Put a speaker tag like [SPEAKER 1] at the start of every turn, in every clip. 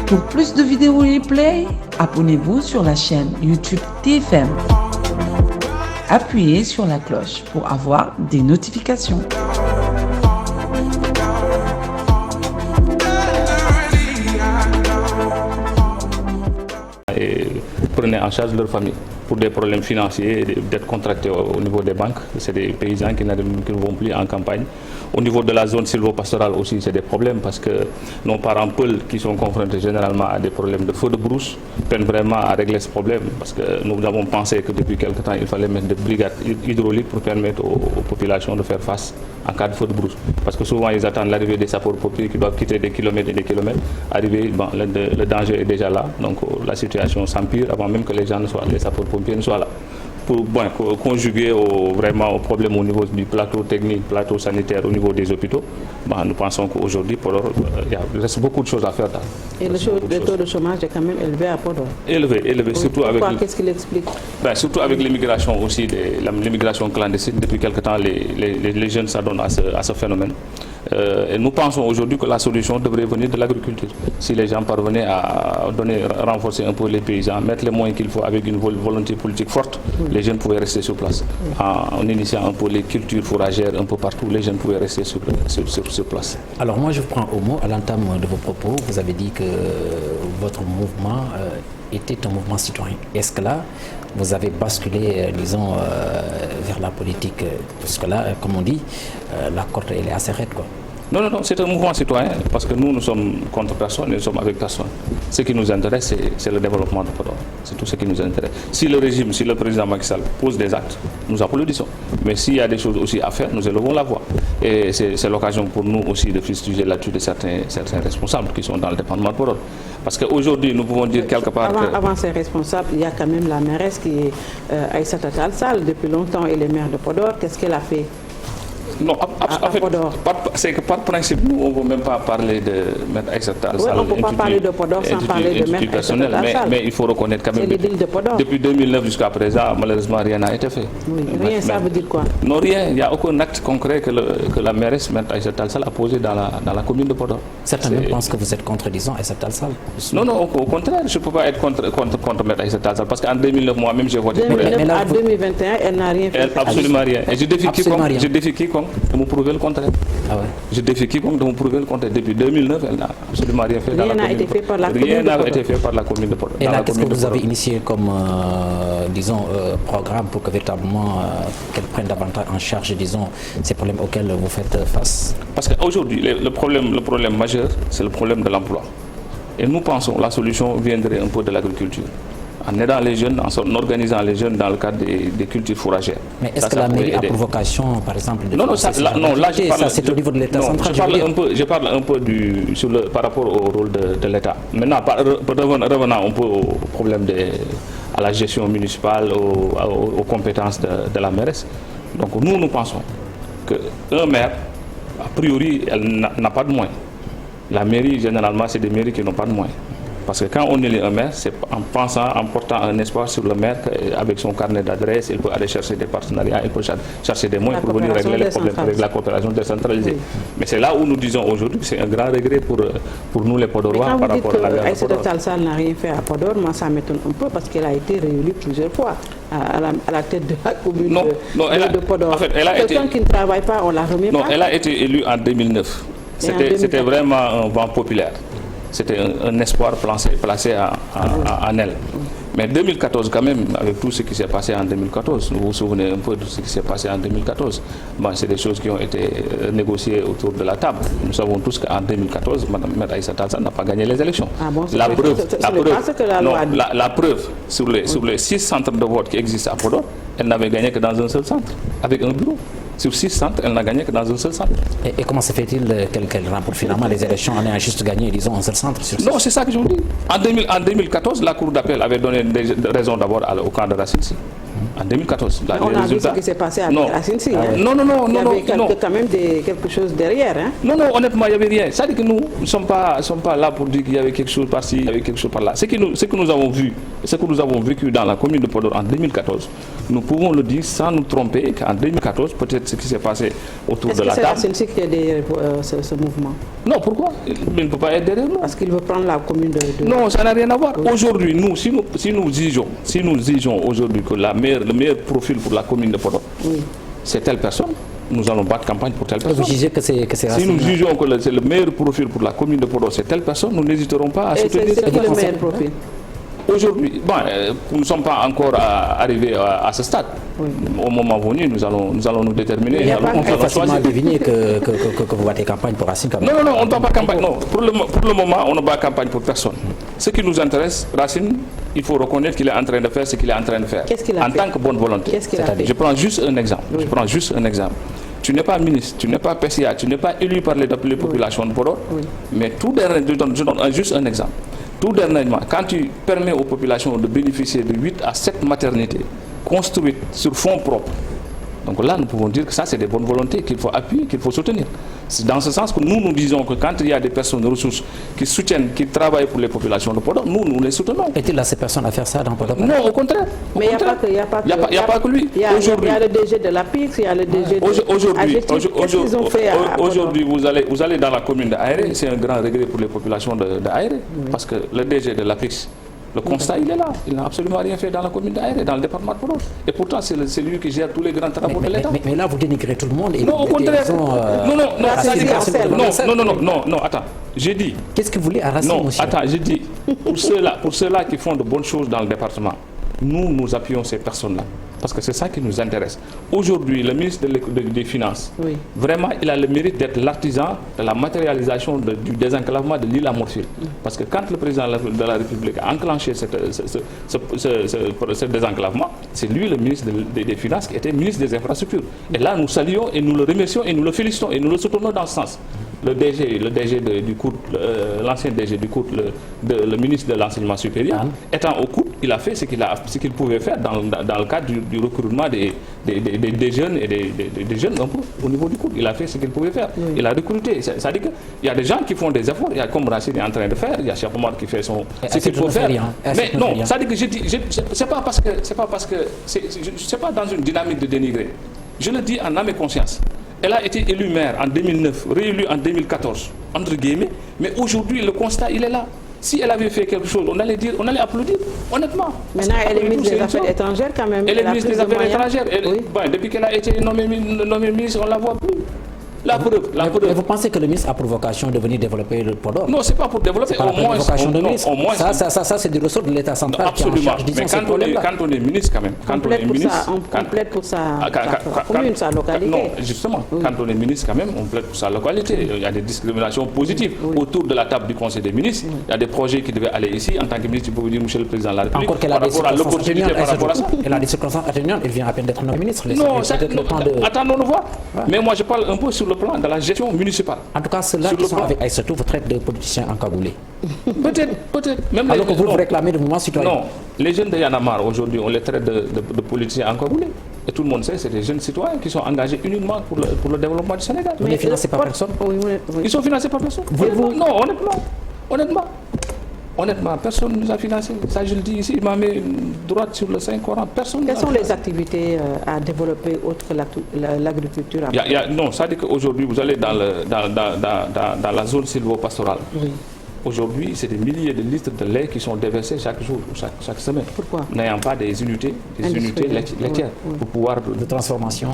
[SPEAKER 1] Pour plus de vidéos replay, abonnez-vous sur la chaîne YouTube TFM. Appuyez sur la cloche pour avoir des notifications.
[SPEAKER 2] Et prenaient en charge leur famille pour des problèmes financiers, d'être contractés au niveau des banques. C'est des paysans qui ne vont plus en campagne. Au niveau de la zone sylvopastorale aussi, c'est des problèmes parce que nos parents peuls qui sont confrontés généralement à des problèmes de feu de brousse peinent vraiment à régler ce problème parce que nous avons pensé que depuis quelque temps, il fallait mettre des brigades hydrauliques pour permettre aux populations de faire face en cas de feu de brousse. Parce que souvent, ils attendent l'arrivée des sapeurs-pompiers qui doivent quitter des kilomètres et des kilomètres. Arriver, bon, le danger est déjà là, donc la situation s'empire avant même que les gens ne soient, les sapeurs-pompiers ne soient là. Pour conjuguer vraiment au problème au niveau du plateau technique, plateau sanitaire, au niveau des hôpitaux, nous pensons qu'aujourd'hui, il reste beaucoup de choses à faire.
[SPEAKER 3] Et le taux de chômage est quand même élevé à Podor.
[SPEAKER 2] Élevé, surtout avec...
[SPEAKER 3] Qu'est-ce qu'il explique?
[SPEAKER 2] Surtout avec l'immigration aussi, l'immigration clandestine. Depuis quelque temps, les jeunes s'adonnent à ce phénomène. Et nous pensons aujourd'hui que la solution devrait venir de l'agriculture. Si les gens parvenaient à renforcer un peu les paysans, mettre les moyens qu'il faut avec une volonté politique forte, les jeunes pouvaient rester sur place. En initiant un peu les cultures fourragères un peu partout, les jeunes pouvaient rester sur place.
[SPEAKER 4] Alors moi je vous prends au mot à l'entame de vos propos. Vous avez dit que votre mouvement était un mouvement citoyen. Est-ce que là, vous avez basculé, disons, vers la politique? Parce que là, comme on dit, la corde elle est assez raide, quoi.
[SPEAKER 2] Non, c'est un mouvement citoyen parce que nous sommes contre personne, nous sommes avec personne. Ce qui nous intéresse, c'est le développement de Podor. C'est tout ce qui nous intéresse. Si le régime, si le président Macky Sall pose des actes, nous applaudissons. Mais s'il y a des choses aussi à faire, nous élevons la voix. Et c'est l'occasion pour nous aussi de fustiger là-dessus de certains responsables qui sont dans le département de Podor. Parce qu'aujourd'hui, nous pouvons dire quelque part
[SPEAKER 3] Avant ces responsables, il y a quand même la mairesse qui est Aïssata Tall Sall. Depuis longtemps, elle est maire de Podor. Qu'est-ce qu'elle a fait?
[SPEAKER 2] Non, en fait, c'est que par principe, nous, on ne veut même pas parler de Maître Aïssata Tall Sall.
[SPEAKER 3] On ne peut pas parler de Podor sans parler de Maître Aïssata Tall Sall.
[SPEAKER 2] Mais il faut reconnaître quand même depuis 2009 jusqu'à présent, malheureusement, rien n'a été fait.
[SPEAKER 3] Oui, rien, ça veut dire quoi? Non,
[SPEAKER 2] rien. Il n'y a aucun acte concret que la mairesse Maître Aïssata Tall Sall a posé dans la commune de Podor.
[SPEAKER 4] Certains pensent que vous êtes contre, disons, Aïssata Tall Sall.
[SPEAKER 2] Non, au contraire, je ne peux pas être contre Maître Aïssata Tall Sall parce qu'en 2009, moi-même, j'ai voté pour elle.
[SPEAKER 3] À 2021, elle n'a rien fait.
[SPEAKER 2] Absolument rien. Et je défie quiconque de me prouver le contraire. Je défie quiconque de me prouver le contraire. Depuis 2009, elle n'a absolument rien fait.
[SPEAKER 3] Rien n'a été fait par la commune de Podor.
[SPEAKER 2] Rien n'a été fait par la commune de Podor.
[SPEAKER 4] Et là, qu'est-ce que vous avez initié comme, disons, programme pour que véritablement qu'elle prenne davantage en charge, disons, ces problèmes auxquels vous faites face?
[SPEAKER 2] Parce qu'aujourd'hui, le problème majeur, c'est le problème de l'emploi. Et nous pensons que la solution viendrait un peu de l'agriculture. En aidant les jeunes, en organisant les jeunes dans le cadre des cultures fourragères.
[SPEAKER 4] Mais est-ce que la mairie a pour vocation, par exemple, de...
[SPEAKER 2] Non, là, je parle...
[SPEAKER 4] c'est au niveau de l'État central.
[SPEAKER 2] Je parle un peu par rapport au rôle de l'État. Maintenant, revenant un peu au problème à la gestion municipale, aux compétences de la mairesse. Donc nous pensons qu'un maire, a priori, elle n'a pas de moyens. La mairie, généralement, c'est des mairies qui n'ont pas de moyens. Parce que quand on élit un maire, c'est en portant un espoir sur le maire qu'avec son carnet d'adresse, il peut aller chercher des partenariats, il peut chercher des moyens pour venir régler les problèmes avec la coopération décentralisée. Oui. Mais c'est là où nous disons aujourd'hui que c'est un grand regret pour nous les Podorois par rapport à la mairie de Podor.
[SPEAKER 3] Aïssata Tall Sall n'a rien fait à Podor, moi ça m'étonne un peu parce qu'elle a été réélue plusieurs fois à la tête de la commune de Podor. En fait, quelqu'un qui ne travaille pas, on la remet pas.
[SPEAKER 2] Non, elle a été élue en 2009. C'était vraiment un vent populaire. C'était un espoir placé en elle. Mais 2014, quand même, avec tout ce qui s'est passé en 2014, vous vous souvenez un peu de ce qui s'est passé en 2014, c'est des choses qui ont été négociées autour de la table. Nous savons tous qu'en 2014, Mme Aïssata Tall Sall n'a pas gagné les élections.
[SPEAKER 3] Ah bon,
[SPEAKER 2] la preuve, sur les 6 centres de vote qui existent à Podor, elle n'avait gagné que dans un seul centre, avec un bureau. Sur 6 centres, elle n'a gagné que dans un seul centre.
[SPEAKER 4] Et comment se fait-il qu'elle remporte finalement les élections en ayant juste gagné, disons, un seul centre sur 6?
[SPEAKER 2] Non, c'est ça que je vous dis. En 2014, la Cour d'appel avait donné des raisons d'abord au camp de Racine. En 2014.
[SPEAKER 3] Là, on a vu ce qui s'est passé avec Racine Sy.
[SPEAKER 2] Non.
[SPEAKER 3] Il y avait quand même quelque chose derrière. Hein?
[SPEAKER 2] Non, honnêtement, il n'y avait rien. Ça dit que nous ne sommes pas là pour dire qu'il y avait quelque chose par-ci, il y avait quelque chose par-là. Ce que nous avons vu, ce que nous avons vécu dans la commune de Podor en 2014, nous pouvons le dire sans nous tromper qu'en 2014, peut-être ce qui s'est passé autour de la table...
[SPEAKER 3] Est-ce que c'est Racine Sy qui est derrière ce mouvement?
[SPEAKER 2] Non, pourquoi? Il ne peut pas être derrière nous.
[SPEAKER 3] Parce qu'il veut prendre la commune de...
[SPEAKER 2] Non, ça n'a rien à voir. Oui. Aujourd'hui, nous, si nous jugeons aujourd'hui que le meilleur profil pour la commune de Podor, oui, c'est telle personne, nous allons battre campagne pour telle personne.
[SPEAKER 4] Vous jugez que c'est
[SPEAKER 2] Si nous jugeons que c'est le meilleur profil pour la commune de Podor, c'est telle personne, nous n'hésiterons pas à soutenir cette personne.
[SPEAKER 3] C'est le meilleur profil?
[SPEAKER 2] Aujourd'hui, nous ne sommes pas encore arrivés à ce stade. Oui. Au moment venu, nous allons nous déterminer.
[SPEAKER 4] On peut facilement deviner que vous battez campagne pour Racine.
[SPEAKER 2] Non, on ne bat pas campagne. Non, pour le moment, on ne bat campagne pour personne. Ce qui nous intéresse, Racine, il faut reconnaître qu'il est en train de faire ce qu'il est en train de faire.
[SPEAKER 3] Qu'est-ce qu'il a fait?
[SPEAKER 2] En tant que bonne volonté.
[SPEAKER 3] Qu'est-ce qu'il a fait?
[SPEAKER 2] Je prends juste un exemple. Oui. Tu n'es pas ministre, tu n'es pas PCA, tu n'es pas élu par les populations de Podor. Oui. Mais tout dernièrement, je donne juste un exemple. Tout dernièrement, quand tu permets aux populations de bénéficier de 8 à 7 maternités construites sur fonds propres, donc là, nous pouvons dire que ça, c'est des bonnes volontés qu'il faut appuyer, qu'il faut soutenir. C'est dans ce sens que nous disons que quand il y a des personnes de ressources qui soutiennent, qui travaillent pour les populations de Podor, nous les soutenons.
[SPEAKER 4] Est-il là ces personnes à faire ça dans Podor?
[SPEAKER 2] Non, au contraire.
[SPEAKER 3] Mais il n'y a pas que lui. Il y a le DG de la PIX, il y a le DG de...
[SPEAKER 2] Aujourd'hui, vous allez dans la commune d'Aéré, c'est un grand regret pour les populations d'Aéré, parce que le DG de la PIX, le constat, il est là. Il n'a absolument rien fait dans la commune d'Aéré, dans le département de Podor. Et pourtant, c'est lui qui gère tous les grands travaux de l'État.
[SPEAKER 4] Mais là, vous dénigrez tout le monde. Et
[SPEAKER 2] non, au contraire. Non, attends. J'ai dit...
[SPEAKER 4] Qu'est-ce que vous voulez à Racine?
[SPEAKER 2] Non, attends, j'ai dit, pour ceux-là qui font de bonnes choses dans le département, nous appuyons ces personnes-là. Parce que c'est ça qui nous intéresse. Aujourd'hui, le ministre des Finances, oui, vraiment, il a le mérite d'être l'artisan de la matérialisation du désenclavement de l'île à Morphil. Parce que quand le président de la République a enclenché ce désenclavement, c'est lui, le ministre des Finances, qui était ministre des Infrastructures. Et là, nous saluons et nous le remercions et nous le félicitons et nous le soutenons dans ce sens. Le DG du COUD, l'ancien DG du COUD, le ministre de l'Enseignement supérieur, étant au COUD, il a fait ce qu'il pouvait faire dans le cadre du recrutement des jeunes et des jeunes au niveau du COUD. Il a fait ce qu'il pouvait faire. Oui. Il a recruté. Ça dit qu'il y a des gens qui font des efforts. Il y a comme Racine est en train de faire. Il y a Cheikh Omar qui fait ce qu'il faut faire. Mais non, ça dit que c'est pas parce que c'est pas dans une dynamique de dénigrer. Je le dis en âme et conscience. Elle a été élue maire en 2009, réélue en 2014, entre guillemets, mais aujourd'hui, le constat, il est là. Si elle avait fait quelque chose, on allait applaudir, honnêtement.
[SPEAKER 3] Maintenant, elle est ministre des Affaires étrangères quand même.
[SPEAKER 2] Elle est ministre des Affaires étrangères. Oui. Depuis qu'elle a été nommée ministre, on ne la voit plus. La preuve.
[SPEAKER 4] Mais vous pensez que le ministre a pour vocation de venir développer le Podor?
[SPEAKER 2] Non, ce n'est pas pour développer.
[SPEAKER 4] Au moins, ça c'est du ressort de l'État central.
[SPEAKER 2] Absolument. Mais quand on est ministre, quand même.
[SPEAKER 3] On complète pour sa commune, sa localité.
[SPEAKER 2] Non, justement. Oui. Quand on est ministre, quand même, on plaide pour sa localité. Oui. Il y a des discriminations positives. Oui. Autour de la table du Conseil des ministres. Oui. Il y a des projets qui devaient aller ici. En tant que ministre, tu peux vous dire, monsieur le président de la République.
[SPEAKER 4] Encore qu'elle a des circonstances atténuantes par rapport à ça. Elle a des circonstances atténuantes. Elle vient à peine d'être nommée ministre.
[SPEAKER 2] Non, attendons de voir. Mais moi, je parle un peu sur le plan de la gestion municipale.
[SPEAKER 4] En tout cas, ceux-là qui sont avec Aïssatou vous traitent de politiciens encagoulés.
[SPEAKER 2] Peut-être. Même
[SPEAKER 4] alors que vous réclamez le mouvement citoyen.
[SPEAKER 2] Non, les jeunes de Yanamar aujourd'hui, on les traite de politiciens encagoulés. Et tout le monde sait, c'est des jeunes citoyens qui sont engagés uniquement pour le développement du Sénégal.
[SPEAKER 4] Vous les financez par personne?
[SPEAKER 2] Ils sont financés par personne. Non, honnêtement, personne ne nous a financé. Ça, je le dis ici, il m'a mis droite sur le Saint-Coran. Personne.
[SPEAKER 3] Quelles sont les activités à développer autres que l'agriculture?
[SPEAKER 2] Non, ça dit qu'aujourd'hui, vous allez dans la zone sylvo-pastorale. Oui. Aujourd'hui, c'est des milliers de litres de lait qui sont déversés chaque jour, chaque semaine.
[SPEAKER 3] Pourquoi?
[SPEAKER 2] N'ayant pas des unités laitières pour pouvoir
[SPEAKER 4] de transformation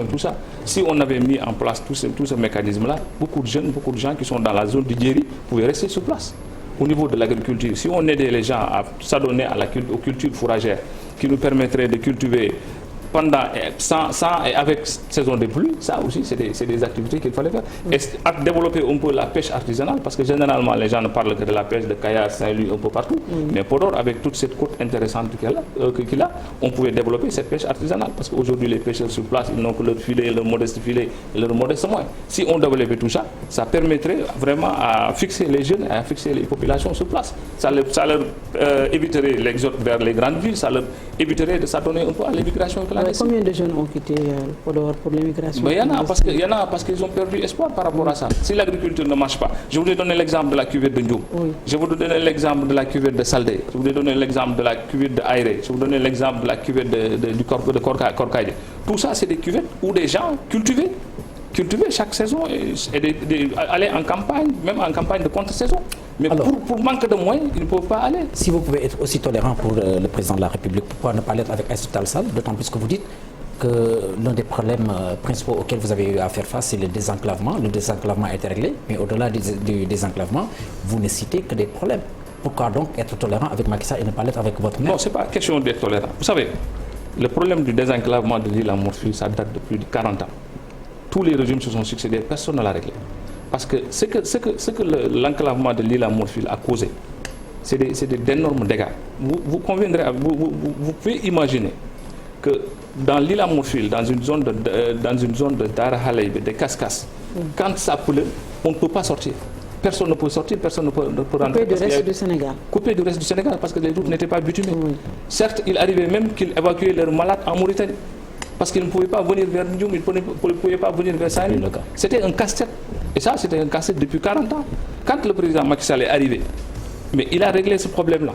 [SPEAKER 2] et tout ça. Si on avait mis en place tout ce mécanisme-là, beaucoup de gens qui sont dans la zone du Djeri pouvaient rester sur place. Au niveau de l'agriculture, si on aidait les gens à s'adonner aux cultures fourragères qui nous permettraient de cultiver pendant, sans et avec saison de pluie, ça aussi c'est des activités qu'il fallait faire. Et développer un peu la pêche artisanale, parce que généralement les gens ne parlent que de la pêche de Kayar, Saint-Louis, un peu partout. Mais Podor, avec toute cette côte intéressante qu'il a, on pouvait développer cette pêche artisanale. Parce qu'aujourd'hui les pêcheurs sur place, ils n'ont que leur filet, leur modeste filet et leur modeste moyen. Si on développait tout ça, ça permettrait vraiment à fixer les jeunes, à fixer les populations sur place. Ça leur éviterait l'exode vers les grandes villes, ça leur éviterait de s'adonner un peu à l'immigration clandestine.
[SPEAKER 3] Combien de jeunes ont quitté Podor pour l'immigration?
[SPEAKER 2] Il y en a parce qu'ils ont perdu espoir par rapport à ça. Si l'agriculture ne marche pas, je vous ai donné l'exemple de la cuvette de Ndioum, je vous ai donné l'exemple de la cuvette de Saldé, je vous ai donné l'exemple de la cuvette de Aïré, je vous ai donné l'exemple de la cuvette de Korkaïde. Tout ça, c'est des cuvettes où des gens cultivaient chaque saison et aller en campagne, même en campagne de contre-saison. Mais alors, pour manque de moyens, ils ne peuvent pas aller.
[SPEAKER 4] Si vous pouvez être aussi tolérant pour le président de la République, pourquoi ne pas l'être avec Aïssatou Tall Sall, d'autant plus que vous dites que l'un des problèmes principaux auxquels vous avez eu à faire face, c'est le désenclavement. Le désenclavement a été réglé, mais au-delà du désenclavement, vous ne citez que des problèmes. Pourquoi donc être tolérant avec Macky Sall et ne pas l'être avec votre maire?
[SPEAKER 2] Non, ce n'est pas question d'être tolérant. Vous savez, le problème du désenclavement de l'île à Morphil, ça date de plus de 40 ans. Tous les régimes se sont succédés, personne ne l'a réglé. Parce que ce que l'enclavement de l'île à Morphil a causé, c'est d'énormes dégâts. Vous conviendrez, vous pouvez imaginer que dans l'île à Morphil, dans une zone de Dara Halaïbe, de Kaskas, quand ça pleut, on ne peut pas sortir. Personne ne peut sortir, personne ne peut rentrer.
[SPEAKER 3] Coupé du reste du Sénégal.
[SPEAKER 2] Coupé du reste du Sénégal parce que les routes n'étaient pas bitumées. Certes, il arrivait même qu'ils évacuaient leurs malades en Mauritanie. Parce qu'ils ne pouvaient pas venir vers Ndioum, ils ne pouvaient pas venir vers Saint-Louis. C'était un casse-tête. Et ça, c'était un casse-tête depuis 40 ans. Quand le président Macky Sall est arrivé, mais il a réglé ce problème-là.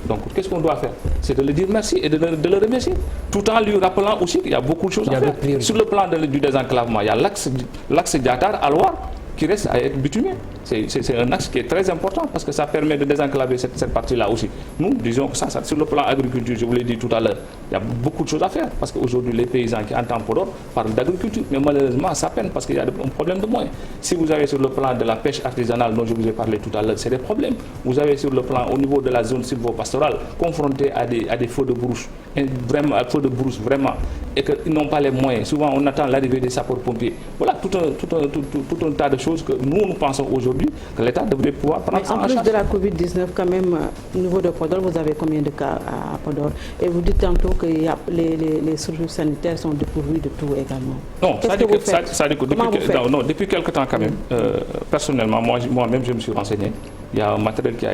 [SPEAKER 2] Donc, qu'est-ce qu'on doit faire? C'est de lui dire merci et de le remercier. Tout en lui rappelant aussi qu'il y a beaucoup de choses à faire. Sur le plan du désenclavement, il y a l'axe Diatar-Alwar qui reste à être bitumé. C'est un axe qui est très important parce que ça permet de désenclaver cette partie-là aussi. Nous, disons que ça, sur le plan agriculture, je vous l'ai dit tout à l'heure, il y a beaucoup de choses à faire parce qu'aujourd'hui, les paysans qui entendent Podor parlent d'agriculture, mais malheureusement, ça peine parce qu'il y a un problème de moyens. Si vous avez sur le plan de la pêche artisanale dont je vous ai parlé tout à l'heure, c'est des problèmes. Vous avez sur le plan, au niveau de la zone sylvo-pastorale, confronté à des feux de brousse, vraiment, et qu'ils n'ont pas les moyens. Souvent, on attend l'arrivée des sapeurs-pompiers. Voilà tout un tas de choses que nous pensons aujourd'hui que l'État devrait pouvoir prendre en charge.
[SPEAKER 3] En plus de la Covid-19, quand même, au niveau de Podor, vous avez combien de cas à Podor? Et vous dites tantôt que les structures sanitaires sont dépourvues de tout également.
[SPEAKER 2] Non, depuis quelque temps quand même, personnellement, moi-même je me suis renseigné. Il y a un matériel qui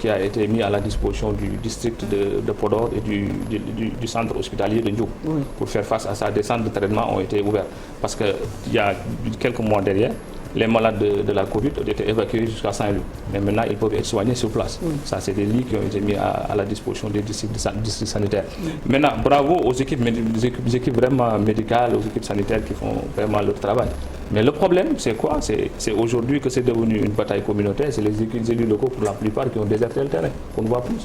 [SPEAKER 2] a été mis à la disposition du district de Podor et du centre hospitalier de Ndioum pour faire face à ça. Des centres de traitement ont été ouverts parce qu'il y a quelques mois derrière, les malades de la Covid ont été évacués jusqu'à Saint-Louis. Mais maintenant, ils peuvent être soignés sur place. Ça, c'est des lits qui ont été mis à la disposition des districts sanitaires. Maintenant, bravo aux équipes vraiment médicales, aux équipes sanitaires qui font vraiment leur travail. Mais le problème, c'est quoi? C'est aujourd'hui que c'est devenu une bataille communautaire. C'est les élus locaux, pour la plupart, qui ont déserté le terrain. On ne voit plus.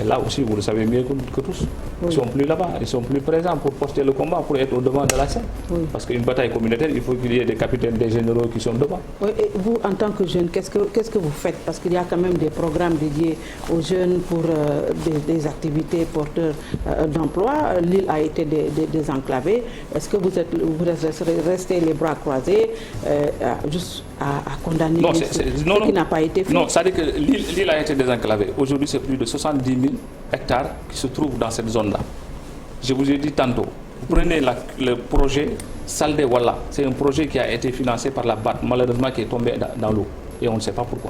[SPEAKER 2] Et là aussi, vous le savez mieux que tous. Ils ne sont plus là-bas, ils sont plus présents pour porter le combat, pour être au devant de la scène. Parce qu'une bataille communautaire, il faut qu'il y ait des capitaines, des généraux qui sont devant.
[SPEAKER 3] Et vous, en tant que jeune, qu'est-ce que vous faites? Parce qu'il y a quand même des programmes dédiés aux jeunes pour des activités porteurs d'emploi. L'île a été désenclavée. Est-ce que vous restez les bras croisés juste à condamner ce qui n'a pas été fait?
[SPEAKER 2] Non, ça veut dire que l'île a été désenclavée. Aujourd'hui, c'est plus de 70 000 hectares qui se trouvent dans cette zone-là. Je vous ai dit tantôt, vous prenez le projet Saldé Walla, c'est un projet qui a été financé par la BAD, malheureusement qui est tombé dans l'eau, et on ne sait pas pourquoi.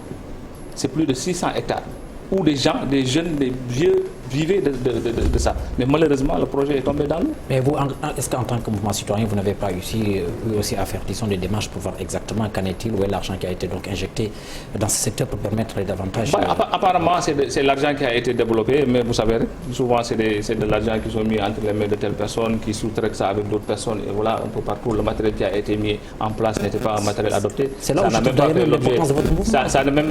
[SPEAKER 2] C'est plus de 600 hectares, où des gens, des jeunes, des vieux vivaient de ça. Mais malheureusement, le projet est tombé dans l'eau.
[SPEAKER 4] Mais vous, est-ce qu'en tant que mouvement citoyen, vous n'avez pas réussi aussi à faire des démarches pour voir exactement qu'en est-il, où est l'argent qui a été donc injecté dans ce secteur pour permettre davantage...
[SPEAKER 2] Apparemment, c'est l'argent qui a été développé, mais vous savez, souvent c'est de l'argent qui sont mis entre les mains de telles personnes, qui sous-traitent ça avec d'autres personnes, et voilà, un peu partout, le matériel qui a été mis en place n'était pas un matériel adopté.
[SPEAKER 4] C'est là où je trouve l'importance de votre mouvement.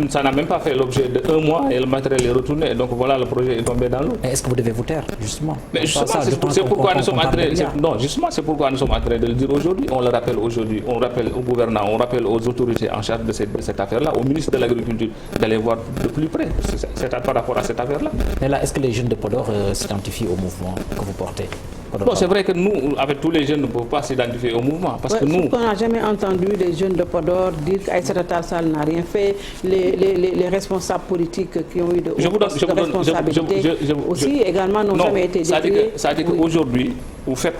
[SPEAKER 2] Ça n'a même pas fait l'objet d'un mois, et le matériel est retourné, donc voilà, le projet est tombé dans l'eau.
[SPEAKER 4] Est-ce que vous devez vous taire, justement?
[SPEAKER 2] Mais justement, c'est pourquoi nous sommes en train de le dire aujourd'hui. On le rappelle aujourd'hui, on rappelle aux gouvernants, on rappelle aux autorités en charge de cette affaire-là, au ministre de l'Agriculture, d'aller voir de plus près par rapport à cette affaire-là.
[SPEAKER 4] Mais là, est-ce que les jeunes de Podor s'identifient au mouvement que vous portez?
[SPEAKER 2] Non, c'est vrai que nous, avec tous les jeunes, ne pouvons pas s'identifier au mouvement. Parce que nous...
[SPEAKER 3] On n'a jamais entendu les jeunes de Podor dire qu'Aïssata Tall Sall n'a rien fait, les responsables politiques qui ont eu de responsabilités aussi également n'ont jamais été décriés.
[SPEAKER 2] Ça veut dire qu'aujourd'hui, vous faites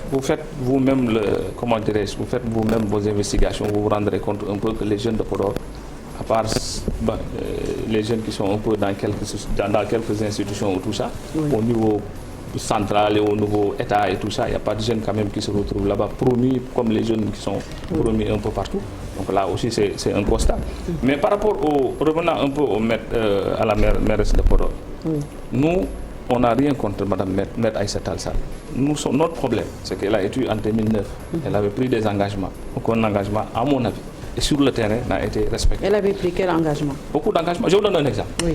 [SPEAKER 2] vous-même, comment dirais-je, vous faites vous-même vos investigations, vous vous rendrez compte un peu que les jeunes de Podor, à part les jeunes qui sont un peu dans quelques institutions ou tout ça, au niveau central et au niveau État et tout ça, il n'y a pas de jeunes quand même qui se retrouvent là-bas promis comme les jeunes qui sont promis un peu partout. Donc là aussi c'est un constat. Mais par rapport revenant un peu à la mairesse de Podor, nous on n'a rien contre Madame Maître Aïssata Tall Sall. Notre problème, c'est qu'elle a été en 2009. Elle avait pris des engagements. Aucun engagement, à mon avis, et sur le terrain, n'a été respecté.
[SPEAKER 3] Elle avait pris quel engagement?
[SPEAKER 2] Beaucoup d'engagements. Je vous donne un exemple. Oui.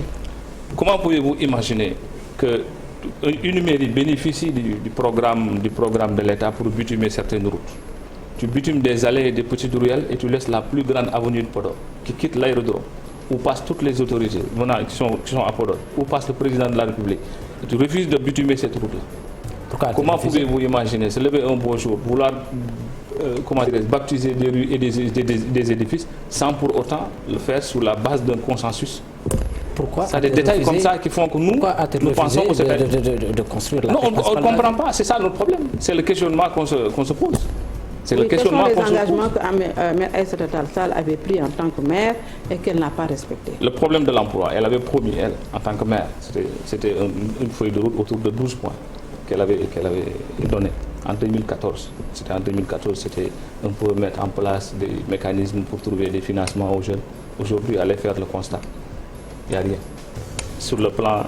[SPEAKER 2] Comment pouvez-vous imaginer qu'une mairie bénéficie du programme de l'État pour bitumer certaines routes? Tu bitumes des allées et des petites ruelles et tu laisses la plus grande avenue de Podor qui quitte l'aérodrome, où passent toutes les autorités qui sont à Podor, où passe le président de la République. Et tu refuses de bitumer cette route-là. Comment pouvez-vous imaginer se lever un beau jour, vouloir baptiser des rues et des édifices sans pour autant le faire sur la base d'un consensus?
[SPEAKER 4] Pourquoi?
[SPEAKER 2] C'est des détails comme ça qui font que nous pensons que c'est
[SPEAKER 4] de construire la...
[SPEAKER 2] Non, on ne comprend pas, c'est ça notre problème. C'est le questionnement qu'on se pose. C'est le questionnement
[SPEAKER 3] qu'on se pose. Quels sont les engagements que Aïssata Tall Sall avait pris en tant que maire et qu'elle n'a pas respecté? Le
[SPEAKER 2] problème de l'emploi, elle avait promis, elle, en tant que maire, c'était une feuille de route autour de 12 points qu'elle avait donnée en 2014. C'était en 2014, c'était un peu mettre en place des mécanismes pour trouver des financements aux jeunes. Aujourd'hui, aller faire le constat. Il n'y a rien. Sur le plan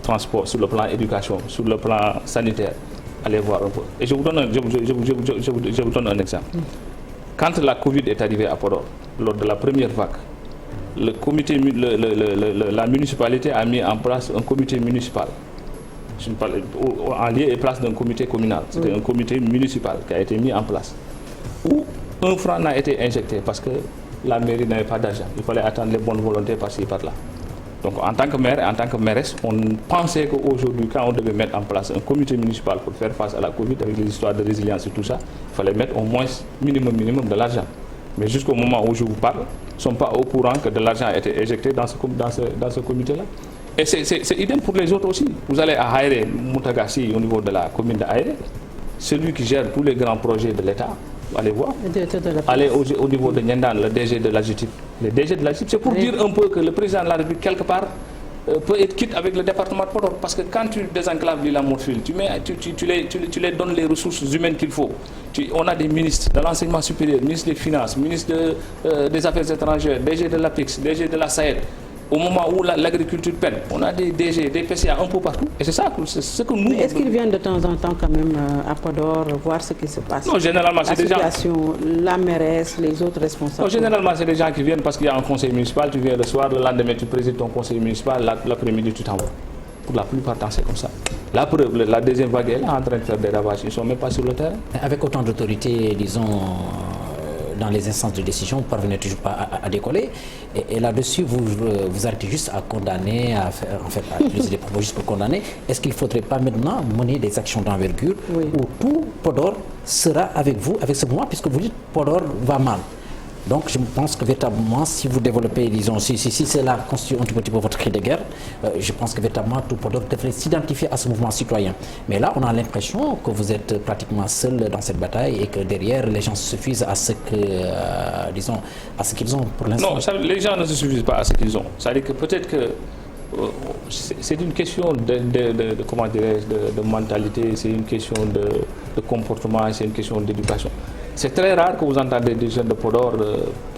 [SPEAKER 2] transport, sur le plan éducation, sur le plan sanitaire, allez voir un peu. Et je vous donne un exemple. Quand la Covid est arrivée à Podor, lors de la première vague, la municipalité a mis en place un comité municipal, en lieu et place d'un comité communal. C'était un comité municipal qui a été mis en place, où un franc n'a été injecté parce que la mairie n'avait pas d'argent. Il fallait attendre les bonnes volontés par-ci et par-là. Donc en tant que maire et en tant que mairesse, on pensait qu'aujourd'hui, quand on devait mettre en place un comité municipal pour faire face à la Covid avec les histoires de résilience et tout ça, il fallait mettre au moins minimum de l'argent. Mais jusqu'au moment où je vous parle, ils ne sont pas au courant que de l'argent a été éjecté dans ce comité-là. Et c'est idem pour les autres aussi. Vous allez à Haïré, Moutagassi, au niveau de la commune de Haïré, celui qui gère tous les grands projets de l'État, allez voir. Allez au niveau de Nyendan, le DG de l'AGETIP. Le DG de l'AGETIP, c'est pour dire un peu que le président de la République, quelque part, peut être quitte avec le département de Podor. Parce que quand tu désenclaves l'île à Morphil, tu les donnes les ressources humaines qu'il faut. On a des ministres de l'enseignement supérieur, ministre des Finances, ministre des Affaires étrangères, DG de l'APIX, DG de la SAED. Au moment où l'agriculture peine, on a des DG, des PCA un peu partout. Et c'est ça, c'est ce que nous...
[SPEAKER 3] Est-ce qu'ils viennent de temps en temps quand même à Podor voir ce qui se passe?
[SPEAKER 2] Non, généralement c'est des gens...
[SPEAKER 3] La mairesse, les autres responsables?
[SPEAKER 2] Non, généralement c'est des gens qui viennent parce qu'il y a un conseil municipal, tu viens le soir, le lendemain tu présides ton conseil municipal, l'après-midi tu t'en vas. Pour la plupart c'est comme ça. La preuve, la deuxième vague est là en train de faire des ravages, ils ne sont même pas sur le terrain.
[SPEAKER 4] Avec autant d'autorité, disons... dans les instances de décision, vous ne parvenez toujours pas à décoller. Et là-dessus, vous arrêtez juste à condamner, à utiliser des propos juste pour condamner. Est-ce qu'il ne faudrait pas maintenant mener des actions d'envergure où tout Podor sera avec vous, avec ce mouvement, puisque vous dites Podor va mal? Donc je pense que véritablement, si vous développez, disons, si cela constitue un petit peu votre cri de guerre, je pense que véritablement tout Podor devrait s'identifier à ce mouvement citoyen. Mais là, on a l'impression que vous êtes pratiquement seul dans cette bataille et que derrière, les gens se suffisent à ce que, disons, à ce qu'ils ont pour l'instant.
[SPEAKER 2] Non, les gens ne se suffisent pas à ce qu'ils ont. C'est-à-dire que peut-être que c'est une question comment dirais-je, de mentalité, c'est une question de comportement, c'est une question d'éducation. C'est très rare que vous entendez des jeunes de Podor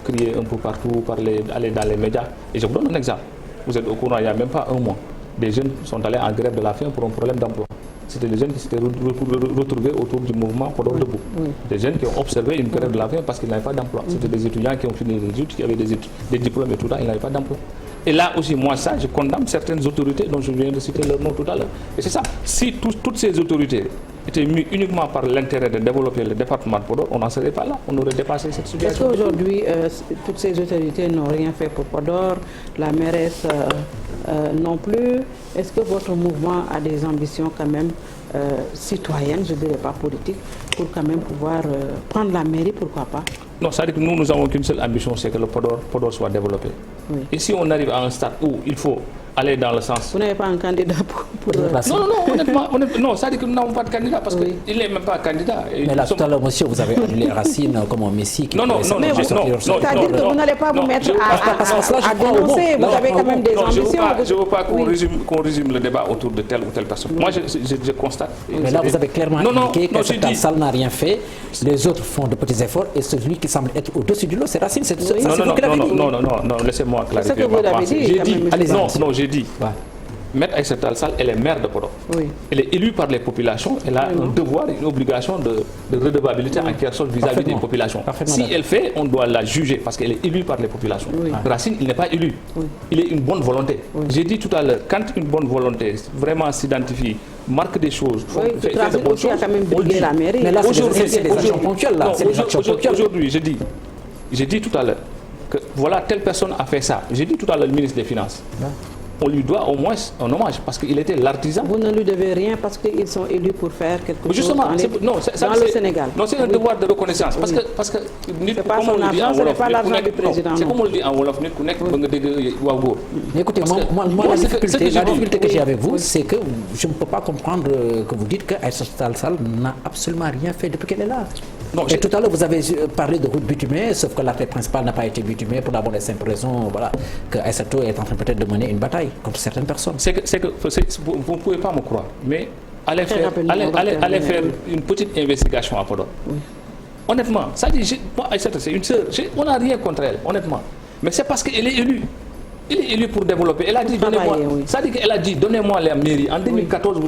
[SPEAKER 2] crier un peu partout, aller dans les médias. Et je vous donne un exemple. Vous êtes au courant, il n'y a même pas un mois. Des jeunes sont allés en grève de la faim pour un problème d'emploi. C'était des jeunes qui s'étaient retrouvés autour du mouvement Podor Debout. Des jeunes qui ont observé une grève de la faim parce qu'ils n'avaient pas d'emploi. C'était des étudiants qui ont fini les études, qui avaient des diplômes et tout ça, ils n'avaient pas d'emploi. Et là aussi, moi, ça, je condamne certaines autorités dont je viens de citer leur nom tout à l'heure. Et c'est ça. Si toutes ces autorités était mis uniquement par l'intérêt de développer le département de Podor, on n'en serait pas là, on aurait dépassé cette situation.
[SPEAKER 3] Est-ce qu'aujourd'hui, toutes ces autorités n'ont rien fait pour Podor, la mairesse non plus? Est-ce que votre mouvement a des ambitions quand même citoyennes, je ne dirais pas politiques, pour quand même pouvoir prendre la mairie, pourquoi pas?
[SPEAKER 2] Non, c'est-à-dire que nous n'avons qu'une seule ambition, c'est que le Podor soit développé. Oui. Et si on arrive à un stade où il faut aller dans le sens...
[SPEAKER 3] Vous n'avez pas un candidat pour
[SPEAKER 2] Non, honnêtement, non, c'est-à-dire que nous n'avons pas de candidat parce qu'il n'est même pas candidat.
[SPEAKER 4] Mais là, tout à l'heure, monsieur, vous avez annulé Racine comme un messie qui...
[SPEAKER 3] Non, c'est-à-dire que vous n'allez pas vous mettre à dénoncer, vous avez quand même des ambitions.
[SPEAKER 2] Je ne veux pas qu'on résume le débat autour de telle ou telle personne. Moi, je constate...
[SPEAKER 4] Mais là, vous avez clairement indiqué que cette salle n'a rien fait, les autres font de petits efforts, et celui qui semble être au-dessus du lot, c'est Racine.
[SPEAKER 2] Non, laissez-moi clarifier.
[SPEAKER 3] C'est ce que vous l'avez dit.
[SPEAKER 2] Non, j'ai dit. Maître Aïssata Tall Sall, elle est maire de Podor. Oui. Elle est élue par les populations. Elle a un devoir et une obligation de redevabilité en quelque sorte vis-à-vis des populations. Si elle fait, on doit la juger parce qu'elle est élue par les populations. Oui. Racine, il n'est pas élu. Oui. Il est une bonne volonté. Oui. J'ai dit tout à l'heure, quand une bonne volonté vraiment s'identifie, marque des choses,
[SPEAKER 3] fait de bonnes choses, a quand même brigué la mairie.
[SPEAKER 4] Mais là, c'est des actions ponctuelles.
[SPEAKER 2] Aujourd'hui, j'ai dit tout à l'heure que voilà, telle personne a fait ça. J'ai dit tout à l'heure le ministre des Finances. On lui doit au moins un hommage parce qu'il était l'artisan.
[SPEAKER 3] Vous ne lui devez rien parce qu'ils sont élus pour faire quelque chose
[SPEAKER 2] justement,
[SPEAKER 3] dans le Sénégal.
[SPEAKER 2] Non, c'est un devoir de reconnaissance. Parce que
[SPEAKER 3] c'est pas son argent, ce n'est pas l'argent du président.
[SPEAKER 2] C'est comme on le dit en Wolof,
[SPEAKER 4] écoutez, moi la difficulté que j'ai avec vous, c'est que je ne peux pas comprendre que vous dites que Aïssata Tall Sall n'a absolument rien fait depuis qu'elle est là. Non, et tout à l'heure, vous avez parlé de route bitumée, sauf que l'artère principale n'a pas été bitumée pour la bonne et simple raison que Aïssata est en train peut-être de mener une bataille contre certaines personnes.
[SPEAKER 2] Vous ne pouvez pas me croire, mais allez faire une petite investigation à Podor. Oui. Honnêtement, ça dit, moi, Aïssata, c'est une sœur, on n'a rien contre elle, honnêtement. Mais c'est parce qu'elle est élue. Elle est élue pour développer. Elle a dit, donnez-moi. Ça dit qu'elle a dit, donnez-moi la mairie. En 2014,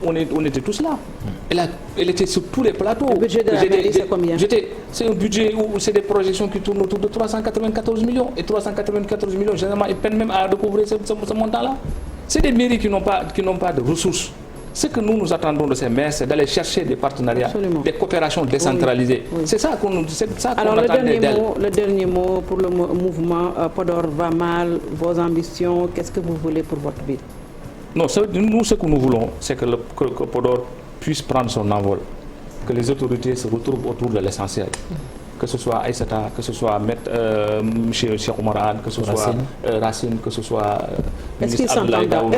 [SPEAKER 2] on était tous là. Elle était sur tous les plateaux.
[SPEAKER 3] Le budget de la mairie, c'est combien?
[SPEAKER 2] C'est un budget où c'est des projections qui tournent autour de 394 millions. Et 394 millions, généralement, ils peinent même à découvrir ce montant-là. C'est des mairies qui n'ont pas de ressources. Ce que nous attendons de ces maires, c'est d'aller chercher des partenariats, des coopérations décentralisées. Oui. C'est ça qu'on attendait d'elle.
[SPEAKER 3] Le dernier mot pour le mouvement Podor va mal, vos ambitions, qu'est-ce que vous voulez pour votre ville?
[SPEAKER 2] Non, nous, ce que nous voulons, c'est que Podor puisse prendre son envol, que les autorités se retrouvent autour de l'essentiel. Que ce soit Aïssata, que ce soit Cheikh Oumar Anne, que ce soit Racine, que ce soit
[SPEAKER 3] ministre Abdoulaye Daouda.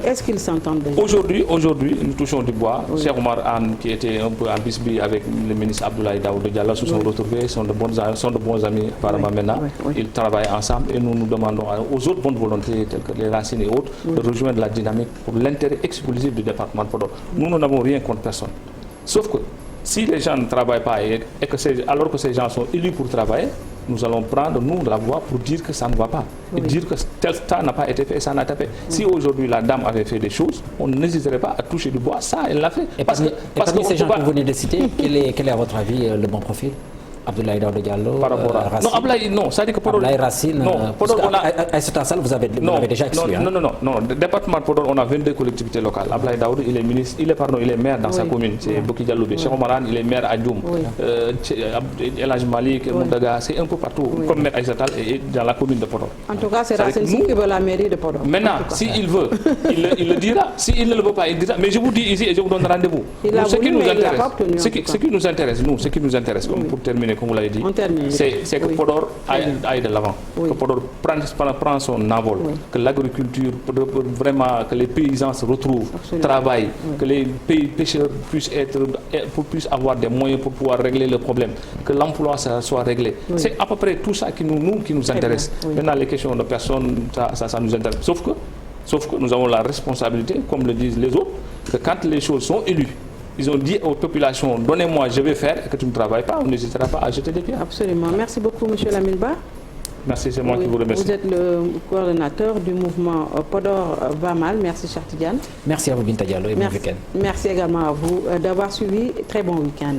[SPEAKER 3] Est-ce qu'ils s'entendent déjà?
[SPEAKER 2] Aujourd'hui, nous touchons du bois. Cheikh Oumar Anne, qui était un peu en bisbille avec le ministre Abdoulaye Daouda, se sont retrouvés, sont de bons amis apparemment maintenant. Ils travaillent ensemble et nous nous demandons aux autres bonnes volontés, telles que les Racines et autres, de rejoindre la dynamique pour l'intérêt exclusif du département de Podor. Nous n'avons rien contre personne. Sauf que si les gens ne travaillent pas alors que ces gens sont élus pour travailler, nous allons prendre, la voix pour dire que ça ne va pas. Et dire que tel tas n'a pas été fait, ça n'a pas été fait. Si aujourd'hui la dame avait fait des choses, on n'hésiterait pas à toucher du bois, ça elle l'a fait.
[SPEAKER 4] Et parce que ces gens que vous venez de citer, quel est à votre avis le bon profil? Abdoulaye Daouda Diallo,
[SPEAKER 2] par rapport à
[SPEAKER 4] Racine.
[SPEAKER 2] Non, Abdoulaye, non, ça dit que Podor.
[SPEAKER 4] Abdoulaye Racine.
[SPEAKER 2] Non, Podor, on a.
[SPEAKER 4] Aïssata Tall Sall, vous avez déjà exclu.
[SPEAKER 2] Non. Le département de Podor, on a 22 collectivités locales. Abdoulaye Daouda, il est maire dans sa commune. C'est Boki Diallo. Cheikh Oumar Anne, il est maire à Djoum. El Hadj Malick, Moundaga, c'est un peu partout. Comme maire Aïssata Tall est dans la commune de Podor.
[SPEAKER 3] En tout cas, c'est Racine qui veut la mairie de Podor.
[SPEAKER 2] Maintenant, s'il veut, il le dira. S'il ne le veut pas, il dira. Mais je vous dis ici et je vous donne rendez-vous. Ce qui nous intéresse, pour terminer, comme vous l'avez dit, c'est que Podor aille de l'avant, que Podor prend son envol, que l'agriculture, vraiment, que les paysans se retrouvent, travaillent, que les pêcheurs puissent avoir des moyens pour pouvoir régler le problème, que l'emploi soit réglé. C'est à peu près tout ça qui nous intéresse. Maintenant, les questions de personnes, ça nous intéresse. Sauf que nous avons la responsabilité, comme le disent les autres, que quand les choses sont élues, ils ont dit aux populations, donnez-moi, je vais faire, et que tu ne travailles pas, on n'hésitera pas à jeter des pierres.
[SPEAKER 3] Absolument. Merci beaucoup, M. Lamine Ba.
[SPEAKER 2] Merci, c'est moi qui vous remercie.
[SPEAKER 3] Vous êtes le coordonnateur du mouvement Podor va mal. Merci, Cheikh Tidiane.
[SPEAKER 4] Merci à vous, Binta Diallo, et bon week-end.
[SPEAKER 3] Merci également à vous d'avoir suivi. Très bon week-end.